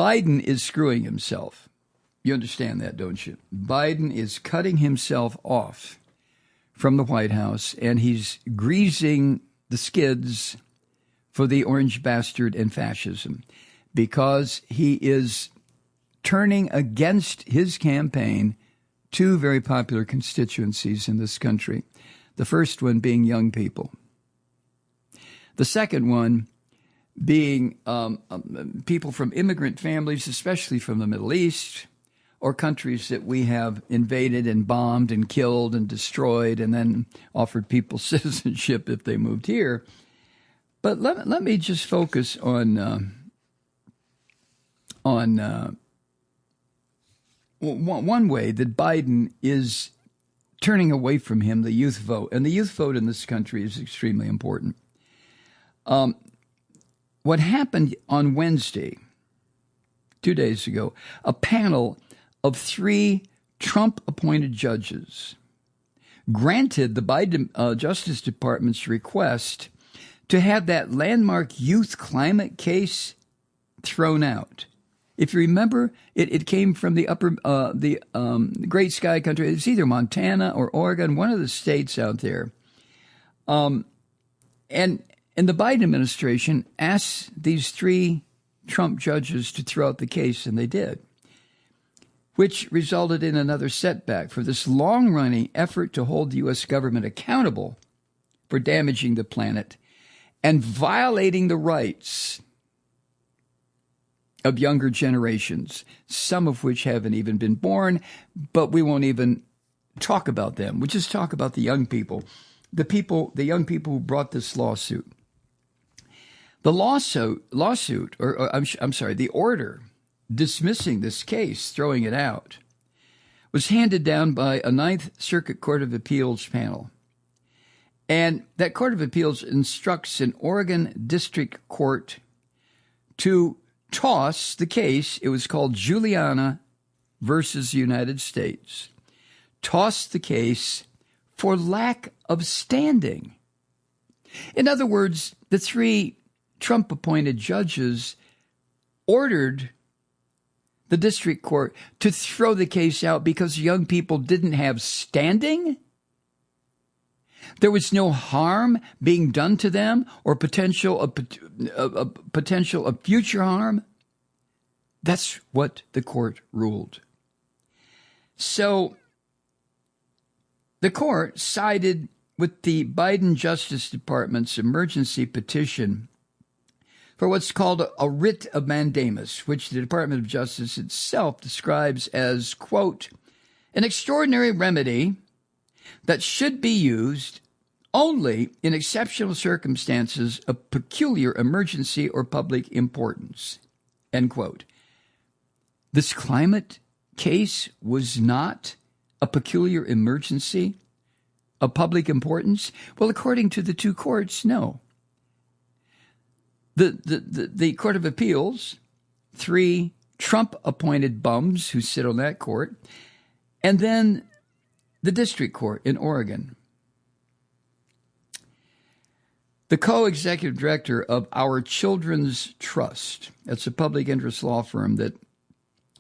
Biden is screwing himself. You understand that, don't you? Biden is cutting himself off from the White House, and he's greasing the skids for the orange bastard and fascism because he is turning against his campaign two very popular constituencies in this country. The first one being young people. The second one being people from immigrant families, especially from the Middle East, or countries that we have invaded and bombed and killed and destroyed and then offered people citizenship if they moved here. But let me just focus on one way that Biden is turning away from him, the youth vote. And the youth vote in this country is extremely important. What happened on Wednesday, 2 days ago, a panel of 3 Trump-appointed judges granted the Biden Justice Department's request to have that landmark youth climate case thrown out. If you remember, it came from the Great Sky Country. It's either Montana or Oregon, one of the states out there. And the Biden administration asked these 3 Trump judges to throw out the case, and they did, which resulted in another setback for this long-running effort to hold the U.S. government accountable for damaging the planet and violating the rights of younger generations, some of which haven't even been born, but we won't even talk about them. We'll just talk about the young people, the young people who brought this lawsuit. The the order dismissing this case, throwing it out, was handed down by a Ninth Circuit Court of Appeals panel. And that Court of Appeals instructs an Oregon District Court to toss the case. It was called Juliana versus United States. Toss the case for lack of standing. In other words, the 3 Trump-appointed judges ordered the district court to throw the case out because young people didn't have standing. There was no harm being done to them or potential of future harm. That's what the court ruled. So the court sided with the Biden Justice Department's emergency petition for what's called a writ of mandamus, which the Department of Justice itself describes as, quote, an extraordinary remedy that should be used only in exceptional circumstances of peculiar emergency or public importance, end quote. This climate case was not a peculiar emergency of public importance? Well, according to the 2 courts, no. The Court of Appeals, 3 Trump-appointed bums who sit on that court, and then the district court in Oregon. The co-executive director of Our Children's Trust, that's a public interest law firm that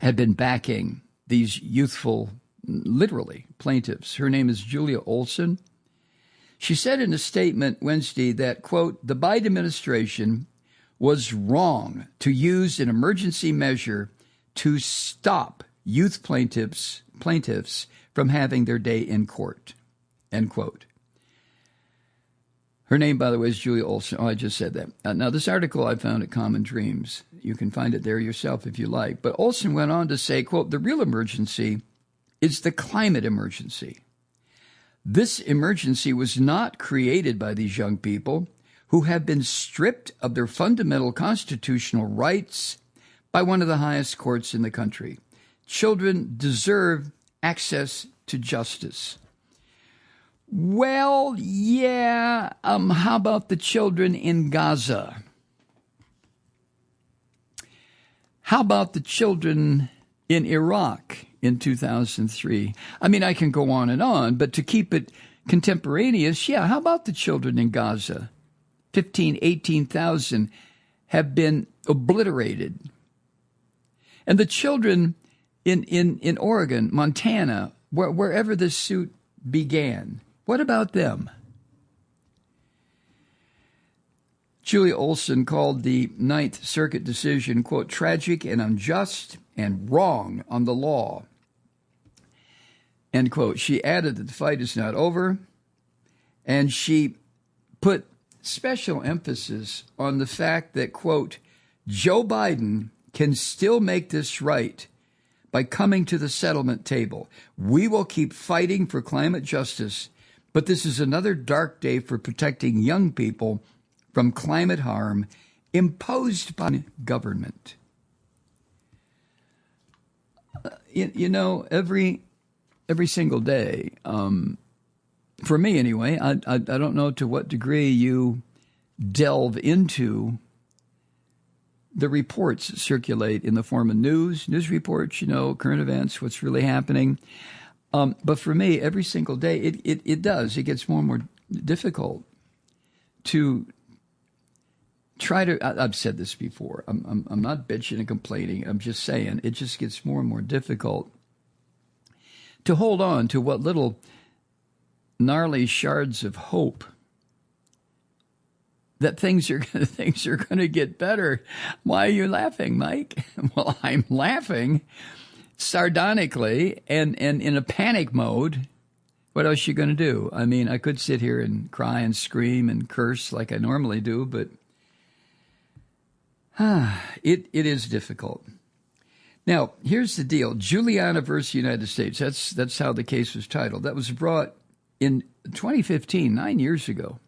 had been backing these youthful, literally, plaintiffs. Her name is Julia Olson. She said in a statement Wednesday that, quote, the Biden administration was wrong to use an emergency measure to stop youth plaintiffs from having their day in court, end quote. Her name, by the way, is Julia Olson. Oh, I just said that. Now, this article I found at Common Dreams. You can find it there yourself if you like. But Olson went on to say, quote, the real emergency is the climate emergency. This emergency was not created by these young people who have been stripped of their fundamental constitutional rights by one of the highest courts in the country. Children deserve access to justice. Well, yeah, how about the children in Gaza? How about the children in Iraq in 2003? I mean, I can go on and on, but to keep it contemporaneous, yeah, how about the children in Gaza? 18,000 have been obliterated. And the children in Oregon, Montana, wherever this suit began, what about them? Julia Olson called the Ninth Circuit decision, quote, tragic and unjust and wrong on the law, end quote. She added that the fight is not over, and she put special emphasis on the fact that, quote, Joe Biden can still make this right by coming to the settlement table. We will keep fighting for climate justice, but this is another dark day for protecting young people from climate harm imposed by government. You know, every single day, for me anyway, I don't know to what degree you delve into the reports that circulate in the form of news reports, current events, what's really happening. But for me, every single day, it gets more and more difficult to try to, I've said this before, I'm not bitching and complaining, I'm just saying it just gets more and more difficult to hold on to what little gnarly shards of hope that things are going to get better. Why are you laughing, Mike? Well, I'm laughing sardonically and in a panic mode. What else are you going to do? I mean, I could sit here and cry and scream and curse like I normally do, but it is difficult. Now, here's the deal. Juliana versus United States. That's how the case was titled. That was brought in 2015, 9 years ago,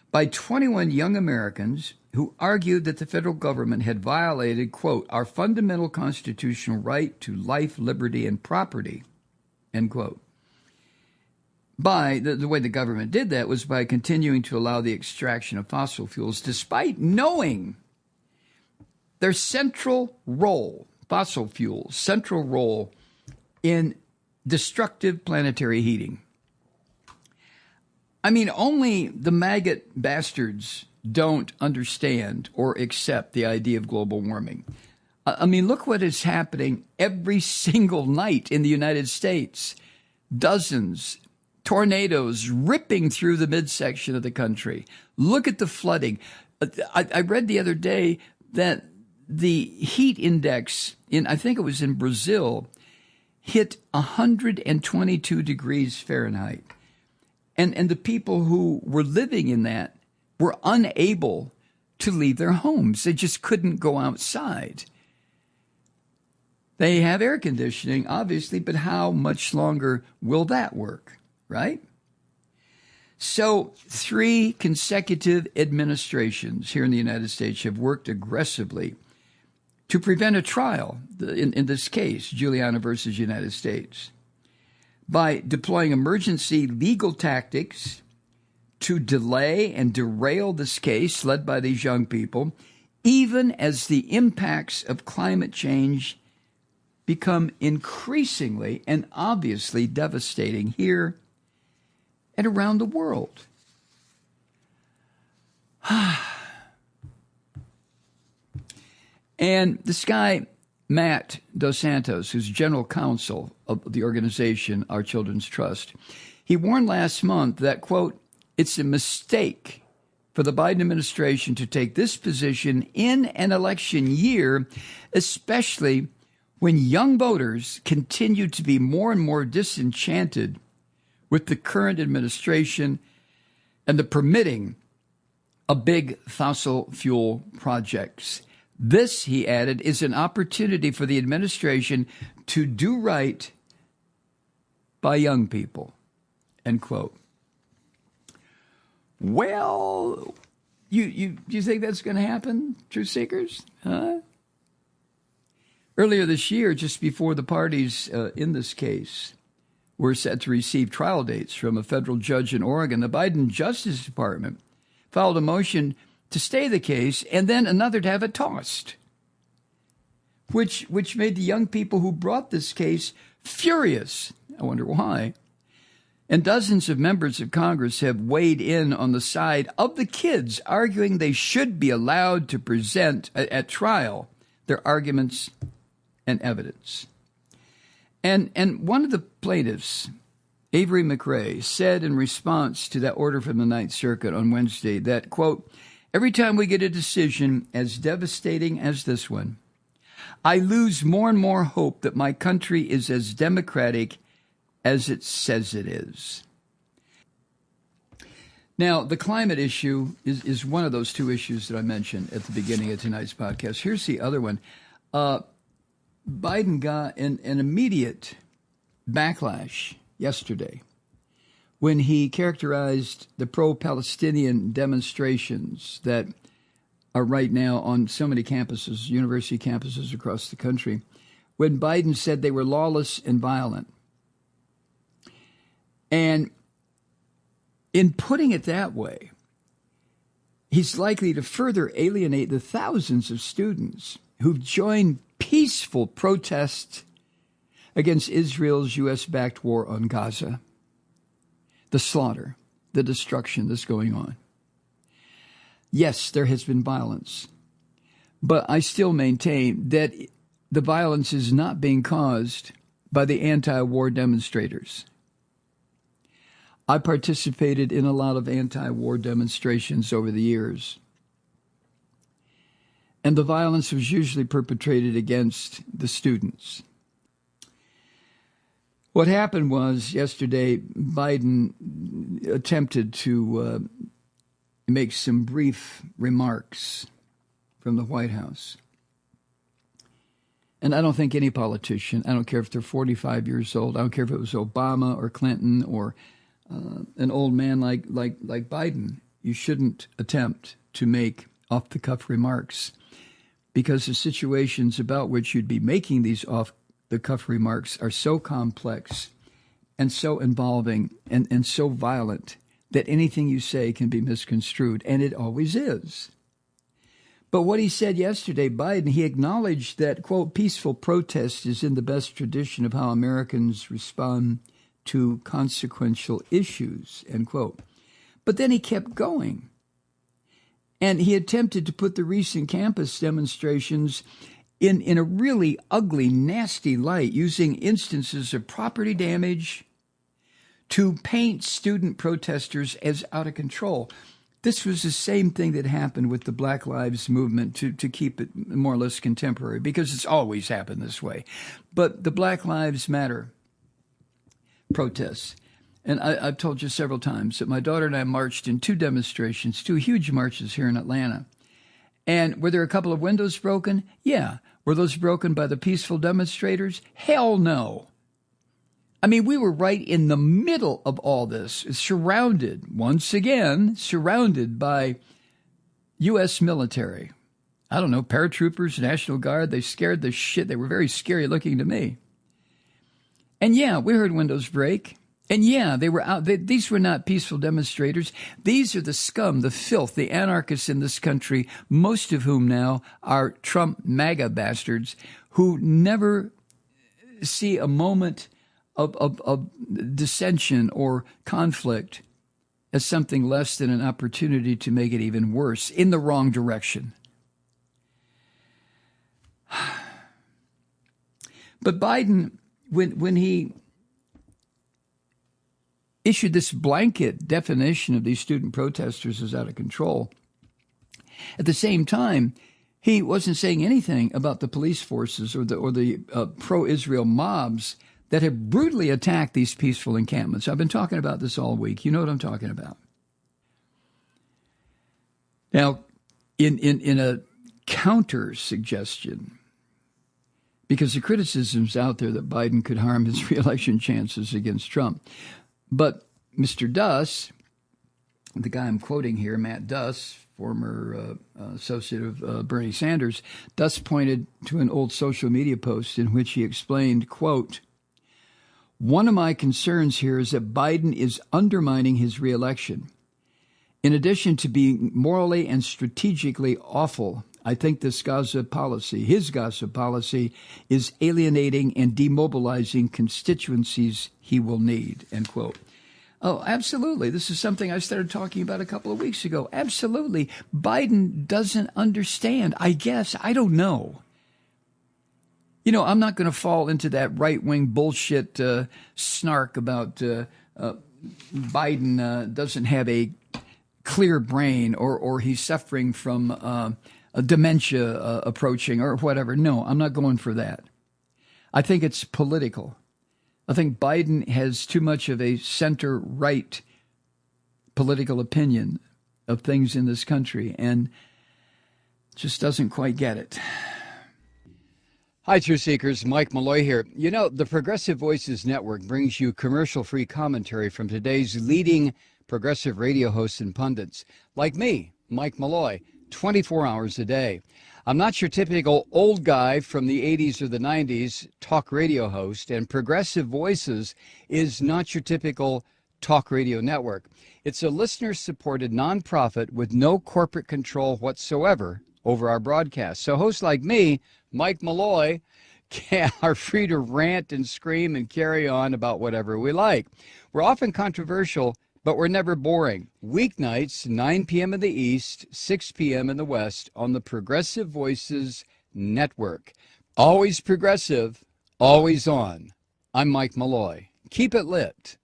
by 21 young Americans who argued that the federal government had violated, quote, our fundamental constitutional right to life, liberty, and property, end quote. By the way the government did that was by continuing to allow the extraction of fossil fuels, despite knowing their central role, fossil fuels, central role in destructive planetary heating. I mean, only the maggot bastards don't understand or accept the idea of global warming. I mean, look what is happening every single night in the United States. Dozens, tornadoes ripping through the midsection of the country. Look at the flooding. I read the other day that the heat index I think it was in Brazil, hit 122 degrees Fahrenheit. And the people who were living in that were unable to leave their homes. They just couldn't go outside. They have air conditioning, obviously, but how much longer will that work, right? So 3 consecutive administrations here in the United States have worked aggressively to prevent a trial, in this case, Juliana versus United States, by deploying emergency legal tactics to delay and derail this case led by these young people, even as the impacts of climate change become increasingly and obviously devastating here and around the world. And this guy, Matt Dos Santos, who's general counsel of the organization, Our Children's Trust, he warned last month that, quote, it's a mistake for the Biden administration to take this position in an election year, especially when young voters continue to be more and more disenchanted with the current administration and the permitting of big fossil fuel projects. This, he added, is an opportunity for the administration to do right by young people, end quote. Well, you think that's going to happen, truth seekers? Huh? Earlier this year, just before the parties in this case were set to receive trial dates from a federal judge in Oregon, the Biden Justice Department filed a motion to stay the case and then another to have it tossed, which made the young people who brought this case furious. I wonder why. And dozens of members of Congress have weighed in on the side of the kids, arguing they should be allowed to present at trial their arguments and evidence. And one of the plaintiffs, Avery McRae, said in response to that order from the Ninth Circuit on Wednesday that, quote, every time we get a decision as devastating as this one, I lose more and more hope that my country is as democratic as it says it is. Now, the climate issue is one of those two issues that I mentioned at the beginning of tonight's podcast. Here's the other one. Biden got an immediate backlash yesterday when he characterized the pro-Palestinian demonstrations that are right now on so many campuses, university campuses across the country, when Biden said they were lawless and violent. And in putting it that way, he's likely to further alienate the thousands of students who've joined peaceful protests against Israel's U.S.-backed war on Gaza, the slaughter, the destruction that's going on. Yes, there has been violence, but I still maintain that the violence is not being caused by the anti-war demonstrators. I participated in a lot of anti-war demonstrations over the years, and the violence was usually perpetrated against the students. What happened was yesterday, Biden attempted to make some brief remarks from the White House. And I don't think any politician, I don't care if they're 45 years old, I don't care if it was Obama or Clinton or an old man like Biden, you shouldn't attempt to make off-the-cuff remarks, because the situations about which you'd be making these off-the-cuff remarks are so complex and so involving and so violent that anything you say can be misconstrued, and it always is. But what he said yesterday, Biden, he acknowledged that, quote, peaceful protest is in the best tradition of how Americans respond to consequential issues, end quote. But then he kept going. And he attempted to put the recent campus demonstrations in a really ugly, nasty light, using instances of property damage to paint student protesters as out of control. This was the same thing that happened with the Black Lives Movement, to keep it more or less contemporary, because it's always happened this way. But the Black Lives Matter protests, and I've told you several times that my daughter and I marched in two demonstrations, two huge marches here in Atlanta. And were there a couple of windows broken? Yeah. Were those broken by the peaceful demonstrators? Hell no. I mean, we were right in the middle of all this, once again, surrounded by U.S. military. I don't know, paratroopers, National Guard. They scared the shit. They were very scary looking to me. And yeah, we heard windows break. And yeah, they were out. These were not peaceful demonstrators. These are the scum, the filth, the anarchists in this country, most of whom now are Trump MAGA bastards who never see a moment of dissension or conflict as something less than an opportunity to make it even worse in the wrong direction. But Biden, when he issued this blanket definition of these student protesters as out of control, at the same time, he wasn't saying anything about the police forces or the pro-Israel mobs that have brutally attacked these peaceful encampments. I've been talking about this all week. You know what I'm talking about. Now, in a counter suggestion, because the criticism's out there that Biden could harm his reelection chances against Trump. But Mr. Duss, the guy I'm quoting here, Matt Duss, former associate of Bernie Sanders, Duss pointed to an old social media post in which he explained, quote, one of my concerns here is that Biden is undermining his reelection. In addition to being morally and strategically awful, I think his Gaza policy, is alienating and demobilizing constituencies he will need, end quote. Oh, absolutely. This is something I started talking about a couple of weeks ago. Absolutely. Biden doesn't understand, I guess. I don't know. I'm not going to fall into that right-wing bullshit snark about Biden doesn't have a clear brain or he's suffering from a dementia approaching or whatever. No, I'm not going for that. I think it's political. I think Biden has too much of a center-right political opinion of things in this country and just doesn't quite get it. Hi, Truth Seekers. Mike Malloy here. The Progressive Voices Network brings you commercial-free commentary from today's leading progressive radio hosts and pundits, like me, Mike Malloy, 24 hours a day. I'm not your typical old guy from the 80s or the 90s talk radio host, and Progressive Voices is not your typical talk radio network. It's a listener-supported nonprofit with no corporate control whatsoever over our broadcast. So hosts like me, Mike Malloy, are free to rant and scream and carry on about whatever we like. We're often controversial, but we're never boring. Weeknights, 9 p.m. in the East, 6 p.m. in the West on the Progressive Voices Network. Always progressive, always on. I'm Mike Malloy. Keep it lit.